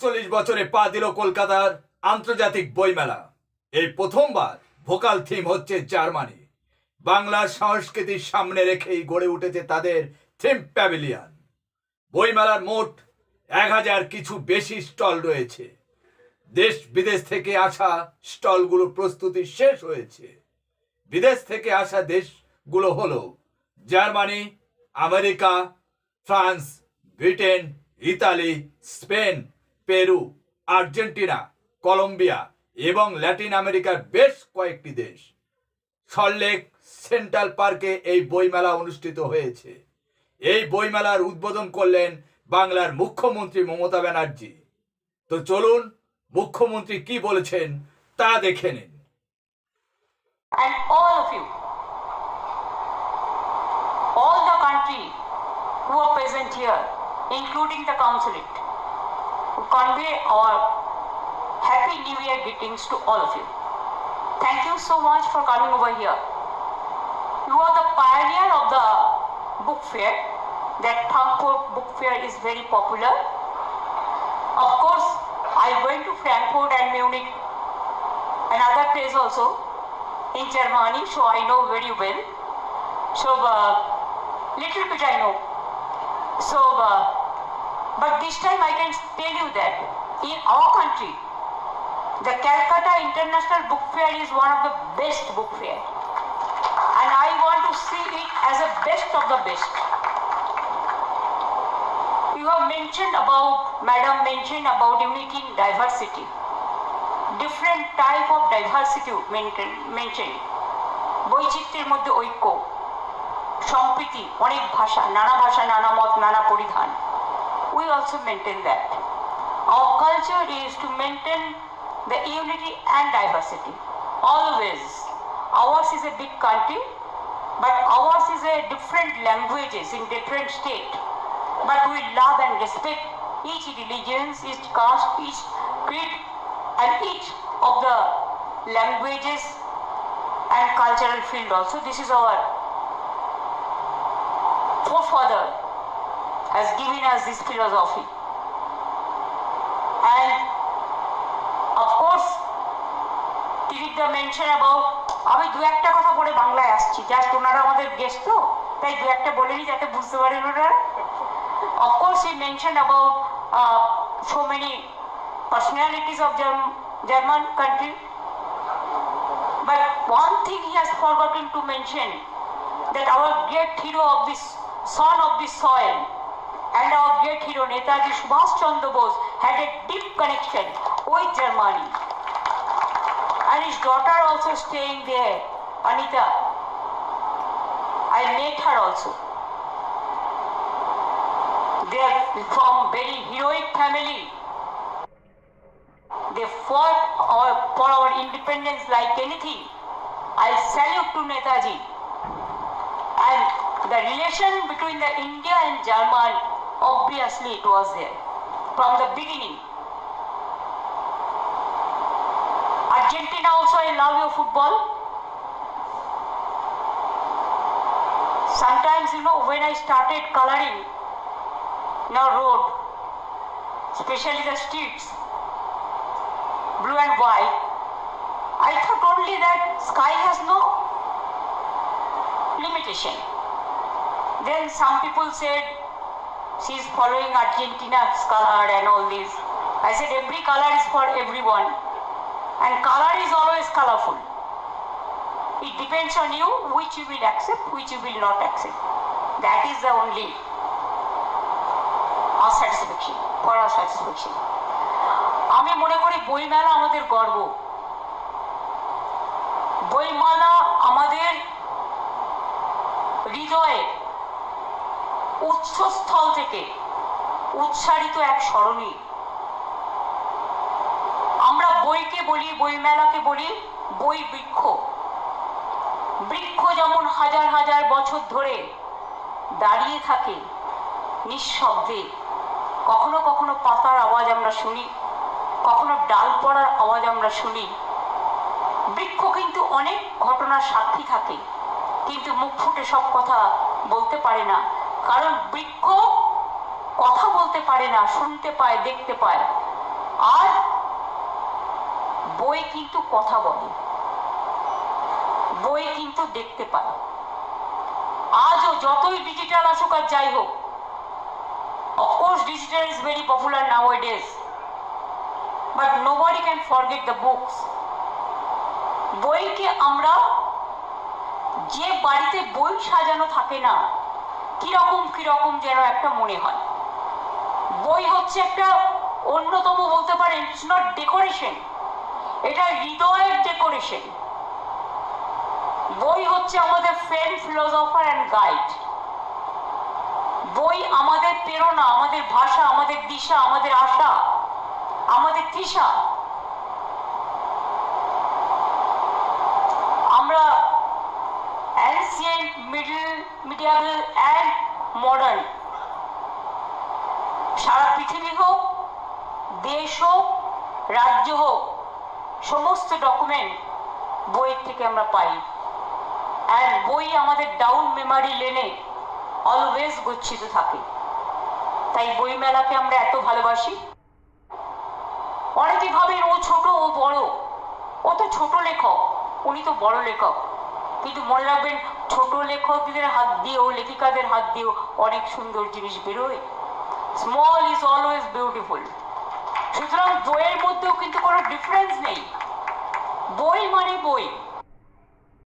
৪৮ বছরে পা দিল কলকাতার আন্তর্জাতিক বইমেলা। এই প্রথমবার ভোকাল থিম হচ্ছে জার্মানি। বাংলার সংস্কৃতির সামনে রেখেই গড়ে উঠেছে তাদের থিম প্যাভিলিয়ন। বইমেলার মোট ১,০০০ কিছু বেশি স্টল রয়েছে। দেশ বিদেশ থেকে আসা স্টলগুলো প্রস্তুতি শেষ হয়েছে। বিদেশ থেকে আসা দেশগুলো হলো Germany, America, France, Britain, Italy, Spain, Peru, Argentina, Colombia এবং ল্যাটিন আমেরিকার বেশ কয়েকটি দেশ। সল্টলেক সেন্ট্রাল পার্কে এই বইমেলা অনুষ্ঠিত হয়েছে। এই বইমেলার উদ্বোধন করলেন বাংলার মুখ্যমন্ত্রী মমতা ব্যানার্জি। তো চলুন মুখ্যমন্ত্রী কি বলেছেন তা দেখে নিন। And all of you, all the country who are present here, including the consulate, who convey our Happy New Year greetings to all of you. Thank you so much for coming over here. You are the pioneer of the book fair. That Frankfurt book fair is very popular. Of course, I went to Frankfurt and Munich and other places also in Germany, so I know very well. So little bit I know. So but this time I can tell you that in our country, the Calcutta International Book Fair is one of the best book fair, and I want to see it as a best of the best. You have mentioned about, Madam mentioned about unity in diversity. Different type of diversity mentioned. বৈচিত্র্যের মধ্যে ঐক্য, সম্প্রীতি, অনেক ভাষা, নানা মত, নানা পরিধান. We also maintain that. Our culture is to maintain the unity and diversity. Always. Ours is a big country, but ours is a different languages in different state. But we love and respect each religion, each caste, each creed, and each of the languages and cultural field also. This is our forefather has given us this philosophy. And of course, Tirikda mentioned about, আমি দু একটা কথা বলে বাংলায় আসছি, just ওনারা আমাদের guest তো, তাই দু একটা বলে নি যাতে বুঝতে পারেন ওনারা। Of course, he mentioned about so many personalities of German country, but one thing he has forgotten to mention, that our great hero of this son of this soil and our great hero Netaji Subhash Chandra Bose had a deep connection with Germany, and his daughter also staying there, Anita. I met her also. They are from very heroic family. They fought for our independence like anything. I salute to Netaji. And the relation between the India and German, obviously it was there from the beginning. Argentina also, I love your football. Sometimes, when I started coloring in our road, especially the streets, blue and white, I thought only that sky has no limitation. Then some people said she is following Argentina's color and all this. I said every color is for everyone, and color is always colorful. It depends on you which you will accept, which you will not accept. That is the only satisfaction, for our satisfaction. আমি মনে করি বইমেলা আমাদের গর্ব। বইমেলা আমাদের হৃদয়ে উৎসস্থল থেকে উচ্চারিত এক স্মরণী। আমরা বইকে বলি, বইমেলাকে বলি বই বৃক্ষ। বৃক্ষ যেমন হাজার হাজার বছর ধরে দাঁড়িয়ে থাকে নিঃশব্দে, কখনো কখনো পাতার আওয়াজ আমরা শুনি, কখনো ডাল পড়ার আওয়াজ আমরা শুনি। বৃক্ষ কিন্তু অনেক ঘটনার সাক্ষী থাকে, কিন্তু মুখ ফুটে সব কথা বলতে পারে না, কারণ বৃক্ষ কথা বলতে পারে না, শুনতে পায়, দেখতে পায়, বই কিন্তু কথা বলে, বই কিন্তু দেখতে পায়। আজও যতই ডিজিটাল আসুক আর যাই হোক, of course digital is very popular নাওয়াডেজ, but nobody can forget the books. বইকে আমরা, যে বাড়িতে বই সাজানো থাকে না, কিরকম কিরকম যেন একটা মনে হয়। বই হচ্ছে একটা অন্যতম, বলতে পারেন ইটস নট ডেকোরেশন, এটা হৃদয়ের ডেকোরেশন। বই হচ্ছে আমাদের ফ্রেন্ড, ফিলোসফার অ্যান্ড গাইড। বই আমাদের প্রেরণা, আমাদের ভাষা, আমাদের দিশা, আমাদের আশা, আমাদের তৃষা। আমরা অ্যানসিয়েন্ট, মিডিয়াল অ্যান্ড মডার্ন, সারা পৃথিবী হোক, দেশ হোক, রাজ্য হোক, সমস্ত ডকুমেন্ট বইয়ের থেকে আমরা পাই। আর বই আমাদের ডাউন মেমোরি লেনে অলওয়েজ গচ্ছিত থাকে। তাই বইমেলাকে আমরা এত ভালোবাসি। অনেকে ভাবেন ও ছোট, ও বড়, ও তো ছোট লেখক, উনি তো বড় লেখক। কিন্তু মনে রাখবেন, ছোট লেখকদের হাত দিয়েও, লেখিকাদের হাত দিয়েও অনেক সুন্দর জিনিস বেরোয়। Small is always beautiful. সুতরাং বইয়ের মধ্যেও কিন্তু কোনো ডিফারেন্স নেই। বই মানে বই।